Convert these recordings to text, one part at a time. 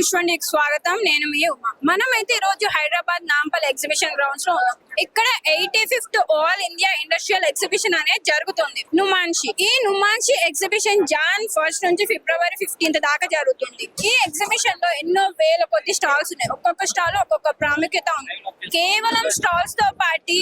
విశ్వానికి స్వాగతం. నేను మీ ఉమా. మనమైతే ఈ రోజు హైదరాబాద్ నాంపల్ ఎగ్జిబిషన్ గ్రౌండ్స్ లో ఉన్నాం. ఇక్కడ 85th all India industrial exhibition అనేది జరుగుతుంది నుమాన్షి. ఈ నుమాన్షి ఎగ్జిబిషన్ జాన్ 1 నుంచి ఫిబ్రవరి 15 దాకా జరుగుతుంది. ఈ ఎగ్జిబిషన్ లో ఎన్నో వేల కొద్ది స్టాల్స్ ఉన్నాయి. ఒక్కొక్క స్టాల్ లో ఒక్కొక్క ప్రాముఖ్యత ఉంది. కేవలం స్టాల్స్ తో పాటు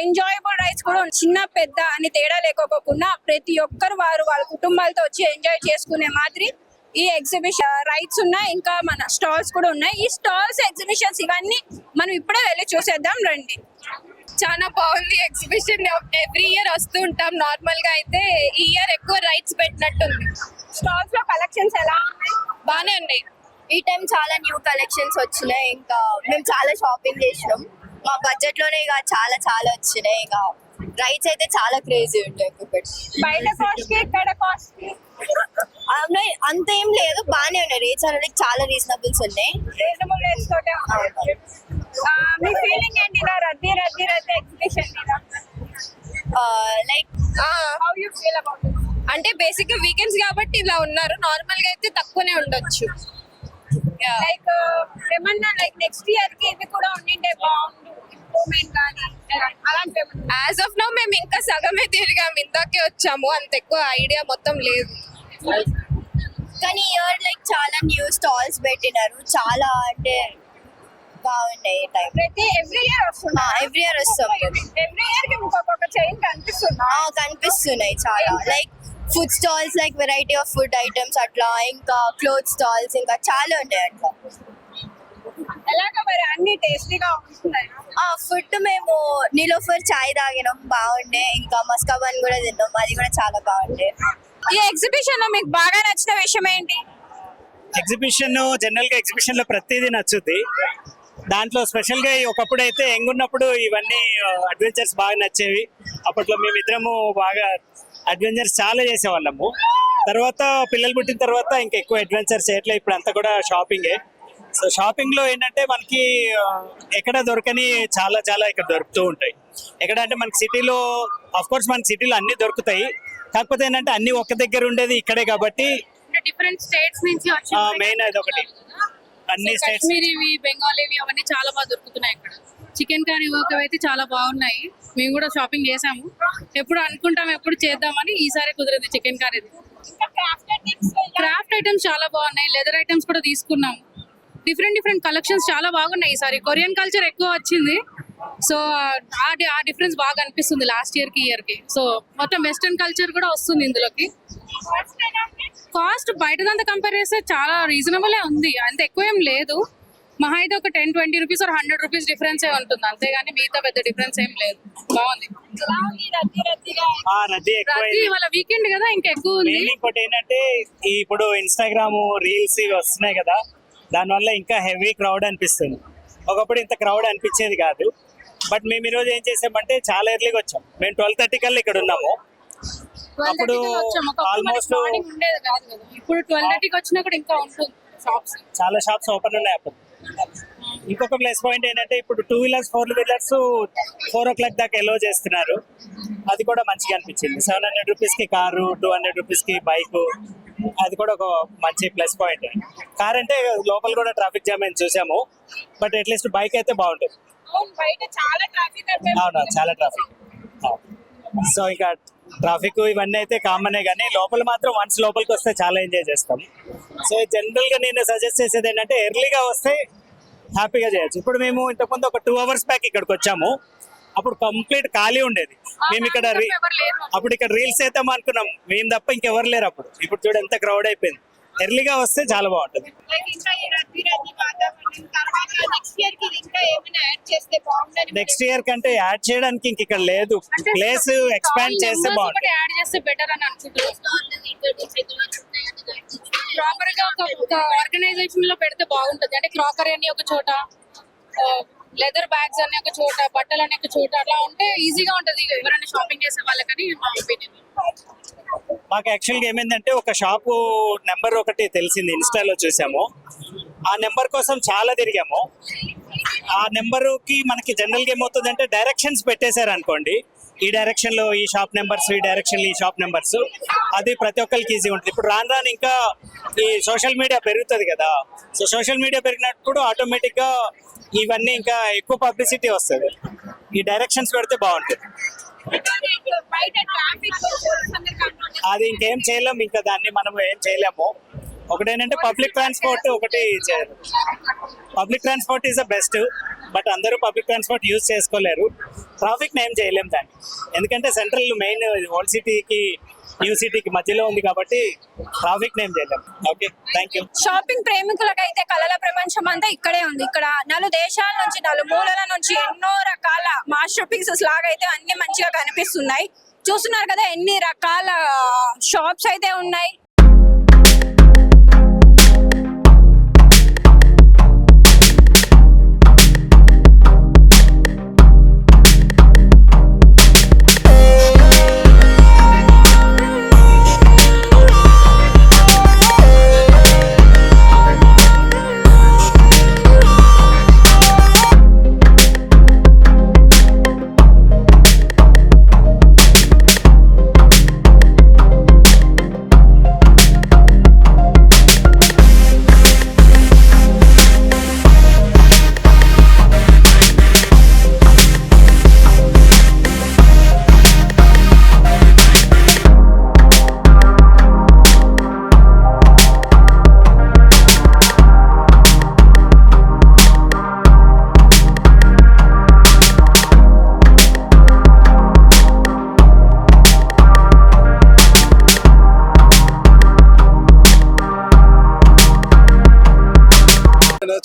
ఎంజాయబుల్ రైడ్స్ కూడా చిన్న పెద్ద అని తేడా లేకపోకుండా ప్రతి ఒక్కరు వాళ్ళ కుటుంబాలతో వచ్చి ఎంజాయ్ చేసుకునే మాదిరి ఈ ఎగ్జిబిషన్ రైడ్స్ ఉన్నాయి. ఇంకా మన స్టాల్స్ కూడా ఉన్నాయి. ఈ స్టాల్స్ ఎగ్జిబిషన్స్ ఇవన్నీ మనం ఇప్పుడే వెళ్ళి చూసేద్దాం రండి. చాలా బాగుంది ఎగ్జిబిషన్. ఎవ్రీ ఇయర్ వస్తూ ఉంటాం. నార్మల్ గా అయితే ఈ ఇయర్ ఎక్కువ రైడ్స్ పెట్టినట్టుంది. స్టాల్స్ లో కలెక్షన్స్ ఎలా ఉన్నాయి? బానే ఉన్నాయి. ఈ టైం చాలా న్యూ కలెక్షన్స్ వచ్చినాయి. ఇంకా మేము చాలా షాపింగ్ చేసినాం. మా బడ్జెట్ లోనే ఇక చాలా చాలా వచ్చినాయి. ఇక రైడ్స్ అయితే చాలా క్రేజీ ఉంటాయి. బయట కాస్ట్ ఇక్కడ కాస్ట్ అంత ఏం లేదు, బాగానే ఉన్నాయి. రేట్స్ అనేది చాలా రీజనబుల్స్ ఉన్నాయి. రీజనబుల్ రేట్స్ తోటే ఉన్నాయి. మీ ఫీలింగ్ ఏంటి ఇలా రద్దీ ఎగ్జిబిషన్ మీద? Like how you feel about it? అంటే బేసిక్ గా వీకెండ్స్ కాబట్టి ఇలా ఉన్నారు. నార్మల్ గా అయితే తక్కువనే ఉండొచ్చు. లైక్ ఏమన్నా లైక్ నెక్స్ట్ ఇయర్ కి ఇవి కూడా ఉండింటే బాగుండు, ఇంప్రూవ్మెంట్ కానీ అలాంటి యాజ్ ఆఫ్ నౌ మేము ఇంకా సగమే తిరిగాము. ఇందాకే వచ్చాము. అంత ఎక్కువ ఐడియా మొత్తం లేదు. కానీ ఇయర్ లైక్ చాలా న్యూ స్టాల్స్ పెట్టినారు. చాలా అంటే బాగున్నాయి. టైం ప్రతి ఎవ్రీ ఇయర్ వస్తుంది. ఎవ్రీ ఇయర్ వస్తాం. ఎవ్రీ ఇయర్ కి ఇంకొక చేంజ్ కనిపిస్తుంది. కనిపిస్తున్నాయి చాలా. Like food stalls, like variety of food items అట్లా, ఇంకా క్లోత్ స్టాల్స్, ఇంకా చాలా ఉంటాయి అట్లా. ఎలాగ మరి అన్ని టేస్టీగా ఉంటున్నాయి. ఫుడ్ మేము నీలోఫర్ చాయ్ తాగినాం, బాగుండే. ఇంకా మస్కాబన్ కూడా తిన్నాం, అది కూడా చాలా బాగుండే. ఈ ఎగ్జిబిషన్ లో మీకు బాగా నచ్చిన విషయం ఏంటి? ఎగ్జిబిషన్ జనరల్ గా ఎగ్జిబిషన్ లో ప్రతిదీ నచ్చుద్ది. దాంట్లో స్పెషల్ గా ఒకప్పుడు అయితే యంగ్ ఉన్నప్పుడు ఇవన్నీ అడ్వెంచర్స్ బాగా నచ్చేవి. అప్పట్లో మేమిద్దరము బాగా అడ్వెంచర్స్ చాలా చేసేవాళ్ళము. తర్వాత పిల్లలు పుట్టిన తర్వాత ఇంకా ఎక్కువ అడ్వెంచర్స్ చేయట్లే. ఇప్పుడు అంతా కూడా షాపింగే. సో షాపింగ్ లో ఏంటంటే మనకి ఎక్కడ దొరకని చాలా చాలా ఇక్కడ దొరుకుతూ ఉంటాయి. ఎక్కడ అంటే మనకి సిటీలో ఆఫ్ కోర్స్ మన సిటీలో అన్ని దొరుకుతాయి. కాకపోతే ఏంటంటే అన్ని ఒక దగ్గర ఉండేది ఇక్కడే కాబట్టి డిఫరెంట్ స్టేట్స్ నుంచి మెయిన్ అది ఒకటి. అన్ని స్టేట్స్ కాశ్మీరీవి, బెంగాలీవి అవన్నీ చాలా బాగా దొరుకుతున్నాయి ఇక్కడ. చికెన్ కర్రీ వర్క్ అయితే చాలా బాగున్నాయి. మేము కూడా షాపింగ్ చేసాము. ఎప్పుడు అనుకుంటాం ఎప్పుడు చేద్దామని, ఈసారి కుదిరింది చికెన్ కర్రీ. క్రాఫ్ట్ ఐటమ్స్ చాలా బాగున్నాయి. లెదర్ ఐటమ్స్ కూడా తీసుకున్నాము. డిఫరెంట్ కలెక్షన్స్ చాలా బాగున్నాయి. ఈసారి కొరియన్ కల్చర్ ఎక్కువ వచ్చింది. సో ఆ డిఫరెన్స్ బాగా అనిపిస్తుంది లాస్ట్ ఇయర్ కి ఇయర్ కి. సో మొత్తం వెస్టర్న్ కల్చర్ కూడా వస్తుంది ఇందులోకి. కాస్ట్ బయటదంతా కంపేర్ చేస్తే చాలా రీజనబుల్ ఉంది. అంత ఎక్కువ ఏం లేదు. మహా అయితే ఒక 10-20 రూపీస్ ఆర్ 100 రూపీస్ డిఫరెన్స్ ఉంటుంది. అంతేగాని మిగతా పెద్ద డిఫరెన్స్ ఏం లేదు. బాగుంది. రద్దీ ఎక్కువ. ఇవాళ వీకెండ్ కదా, ఇంకా ఎక్కువ ఉంది. ఇంకోటి ఏంటంటే ఇప్పుడు ఇన్స్టాగ్రామ్ రీల్స్ ఇవి వస్తున్నాయి కదా, దానివల్ల ఇంకా హెవీ క్రౌడ్ అనిపిస్తుంది. ఒకప్పుడు ఇంత క్రౌడ్ అనిపించేది కాదు. బట్ మేము ఈరోజు ఏం చేసామంటే చాలా ఎర్లీగా వచ్చాం. మేము 12:30 కల్లా ఇక్కడ ఉన్నాము. అప్పుడు ఆల్మోస్ట్ ఉండేది కాదు కదా. ఇప్పుడు 12:30కి వచ్చినా కూడా ఇంకా ఉంటుంది షాప్స్. చాలా షాప్స్ ఓపెన్ ఉన్నాయి అప్పుడు. ఇంకొక ప్లస్ పాయింట్ ఏంటంటే ఇప్పుడు 2 వీలర్స్ 4 వీలర్స్ 4 o'clock దాకా ఎలో చేస్తున్నారు. అది కూడా మంచిగా అనిపించింది. 700 రూపీస్కి కారు, 200 రూపీస్కి బైక్, అది కూడా ఒక మంచి ప్లస్ పాయింట్. కార్ అంటే లోపల కూడా ట్రాఫిక్ జామ్ అని చూసాము. బట్ అట్లీస్ట్ బైక్ అయితే బాగుంటుంది. అవునా, చాలా ట్రాఫిక్. సో ఇంకా ట్రాఫిక్ ఇవన్నీ అయితే కామనే, కానీ లోపల మాత్రం వన్స్ లోపలికి వస్తే చాలా ఎంజాయ్ చేస్తాం. సో జనరల్ గా నేను సజెస్ట్ చేసేది ఏంటంటే ఎర్లీగా వస్తే హ్యాపీగా చేయొచ్చు. ఇప్పుడు మేము ఇంతకుముందు ఒక 2 hours బ్యాక్ ఇక్కడికి వచ్చాము. అప్పుడు కంప్లీట్ ఖాళీ ఉండేది. మేము ఇక్కడ అప్పుడు ఇక్కడ రీల్స్ అయితే అనుకున్నాం, మేము తప్ప ఇంకెవరు లేరు అప్పుడు. ఇప్పుడు చూడు ఎంత క్రౌడ్ అయిపోయింది. ఎర్లీగా వస్తే చాలా బాగుంటుంది. నెక్స్ట్ ఇయర్ కంటే యాడ్ చేయడానికి ఇంక ఇక్కడ లేదు. ప్లేస్ ఎక్స్పాండ్ చేస్తే బాగుంటుంది. యాడ్ చేస్తే బెటర్ అని ప్రాపర్ గా ఒక ఆర్గనైజేషన్ లో పెడితే బాగుంటుంది. అంటే క్రాకరీ అని ఒక చోట, లెదర్ బ్యాగ్స్ అనే ఒక చోట, బట్టలు అనే ఒక చోట, అట్లా ఉంటే ఈజీగా ఉంటది ఎవరైనా షాపింగ్ చేసే వాళ్ళకని మా ఒపీనియన్. మాకు యాక్చువల్గా ఏమైందంటే ఒక షాపు నెంబర్ ఒకటి తెలిసింది, ఇన్స్టాలో చూసాము. ఆ నెంబర్ కోసం చాలా తిరిగాము. ఆ నెంబర్కి మనకి జనరల్గా ఏమవుతుందంటే డైరెక్షన్స్ పెట్టేశారు అనుకోండి, ఈ డైరెక్షన్ లో ఈ షాప్ నెంబర్స్, ఈ డైరెక్షన్ లో ఈ షాప్ నెంబర్స్, అది ప్రతి ఒక్కరికి ఈజీ ఉంటుంది. ఇప్పుడు రాను రాను ఇంకా ఈ సోషల్ మీడియా పెరుగుతుంది కదా, సో సోషల్ మీడియా పెరిగినప్పుడు ఆటోమేటిక్ గా ఇవన్నీ ఇంకా ఎక్కువ పబ్లిసిటీ వస్తుంది. ఈ డైరెక్షన్స్ పెడితే బాగుంటుంది. బయట ట్రాఫిక్ అది ఇంకేం చేయలేము, ఇంకా దాన్ని మనం ఏం చేయలేము. ఒకటేంటంటే పబ్లిక్ ట్రాన్స్పోర్ట్ ఒకటి చేయాలి. Public transport is the best, but అందరూ పబ్లిక్ ట్రాన్స్పోర్ట్ యూజ్ చేసుకోలేరు. ట్రాఫిక్ ఏం చేయలేము దాన్ని, ఎందుకంటే సెంట్రల్ మెయిన్ ఓల్డ్ సిటీకి న్యూ సిటీకి మధ్యలో ఉంది కాబట్టి ట్రాఫిక్ ఏం చేయలేము. Okay, thank you. షాపింగ్ ప్రేమికులకైతే కళల ప్రపంచం అంతా ఇక్కడే ఉంది. ఇక్కడ నలు దేశాల నుంచి, నలు మూలల నుంచి ఎన్నో రకాల మాస్టర్ పీసెస్ లాగా అయితే అన్ని మంచిగా కనిపిస్తున్నాయి. చూస్తున్నారు కదా ఎన్ని రకాల షాప్స్ అయితే ఉన్నాయి.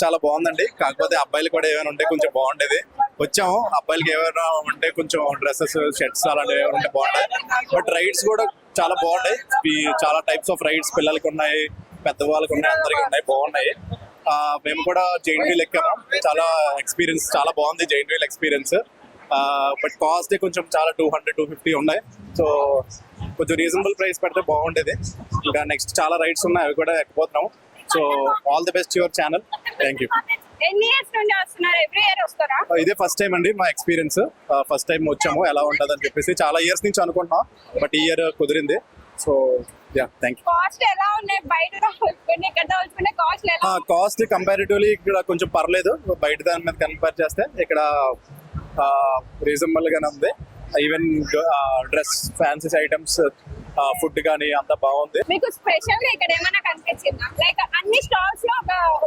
చాలా బాగుందండి. కాకపోతే అబ్బాయిలు కూడా ఏమైనా ఉంటే కొంచెం బాగుండేది. వచ్చాము, అబ్బాయిలకి ఏమైనా ఉంటే కొంచెం డ్రెస్సెస్, షర్ట్స్ అలాంటివి ఏమైనా ఉంటే బాగుంటాయి. బట్ రైడ్స్ కూడా చాలా బాగున్నాయి. చాలా టైప్స్ ఆఫ్ రైడ్స్ పిల్లలకి ఉన్నాయి, పెద్దవాళ్ళకి ఉన్నాయి, అందరికి ఉన్నాయి, బాగున్నాయి. మేము కూడా జైంట్ వీల్ ఎక్కాము. చాలా ఎక్స్పీరియన్స్ చాలా బాగుంది giant wheel experience. But cost కొంచెం చాలా 200-250 ఉన్నాయి. సో కొంచెం రీజనబుల్ ప్రైస్ పెడితే బాగుండేది. ఇంకా నెక్స్ట్ చాలా రైడ్స్ ఉన్నాయి, అవి కూడా ఎక్కిపోతున్నాము. So all the best your channel. Thank you. ఎన్ని ఇయర్స్ నుండి వస్తున్నారు? ఎవ్రీ ఇయర్ వస్తారా? ఇదే ఫస్ట్ టైం అండి మా ఎక్స్పీరియన్స్. ఫస్ట్ టైం వచ్చాము, ఎలా ఉంటుంది అని చెప్పేసి చాలా ఇయర్స్ నుంచి అనుకుంటున్నాం, బట్ ఈ ఇయర్ కుదిరింది. So yeah, thank you. Cost ఎలా ఉన్నాయి? బయట ఇక్కడ చూసుకుంటే కాస్ట్ ఎలా? కాస్ట్ కంపారిటివ్లీ ఇక్కడ కొంచెం పర్లేదు, బయట దాని మీద కంపేర్ చేస్తే ఇక్కడ రీజనబుల్ గానే ఉంది. Even dress, fancy items, food కానీ అంతా బాగుంది. మీకు స్పెషల్ గా ఇక్కడ ఏమైనా కనిపించిందా? లైక్ అన్ని స్టాల్స్ లో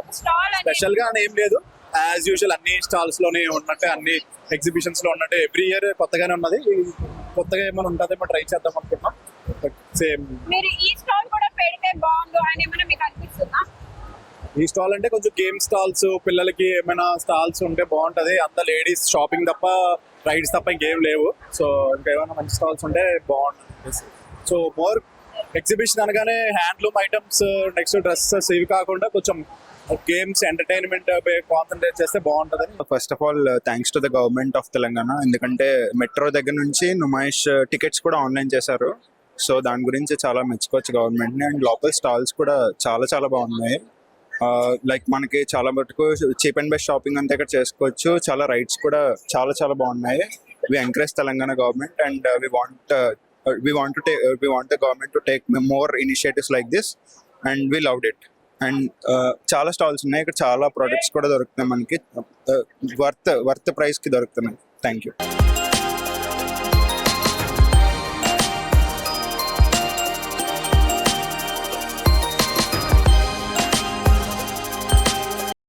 ఒక స్టాల్ స్పెషల్ గా ఏం లేదు, యాజ్ యూజువల్ అన్ని స్టాల్స్ లోనే ఉన్నట్టే, అన్ని ఎగ్జిబిషన్స్ లో ఉన్నట్టే ఎవ్రీ ఇయర్ కొత్తగానే ఉన్నది. కొత్తగా ఏమైనా ఉంటుందేమో ట్రై చేద్దాం అనుకుంటున్నాం. సేమ్ మీరు ఈ స్టాల్ కూడా పెడితే బాగుండు అని ఏమైనా మీకు అనిపిస్తుందా? ఈ స్టాల్ అంటే కొంచెం గేమ్ స్టాల్స్, పిల్లలకి ఏమైనా స్టాల్స్ ఉంటే బాగుంటది. అంత లేడీస్ షాపింగ్ తప్ప, రైడ్స్ తప్ప ఇంకేం లేవు. సో ఇంకా ఏమైనా మంచి స్టాల్స్ ఉంటే బాగుంటుంది. సో మోర్ ఎగ్జిబిషన్ అనగానే హ్యాండ్లూమ్ ఐటమ్స్, నెక్స్ట్ డ్రెస్సెస్, ఇవి కాకుండా కొంచెం గేమ్స్, ఎంటర్టైన్మెంట్ కాన్సన్ట్రేట్ చేస్తే బాగుంటుందని. First of all thanks to the government of Telangana, ఎందుకంటే మెట్రో దగ్గర నుంచి నుమాయిష్ టికెట్స్ కూడా ఆన్లైన్ చేశారు. సో దాని గురించి చాలా మెచ్చుకోవచ్చు గవర్నమెంట్ని. అండ్ లోకల్ స్టాల్స్ కూడా చాలా చాలా బాగున్నాయి. లైక్ మనకి చాలా మటుకు చీప్ అండ్ బెస్ట్ షాపింగ్ అంతా ఇక్కడ చేసుకోవచ్చు. చాలా రైడ్స్ కూడా చాలా చాలా బాగున్నాయి. We encourage Telangana government and we want the government to take more initiatives like this, and we loved it. And చాలా స్టాల్స్ ఉన్నాయి ఇక్కడ, చాలా ప్రొడక్ట్స్ కూడా దొరుకుతాయి మనకి, వర్త్ ప్రైస్ కి దొరుకుతున్నాయి. Thank you.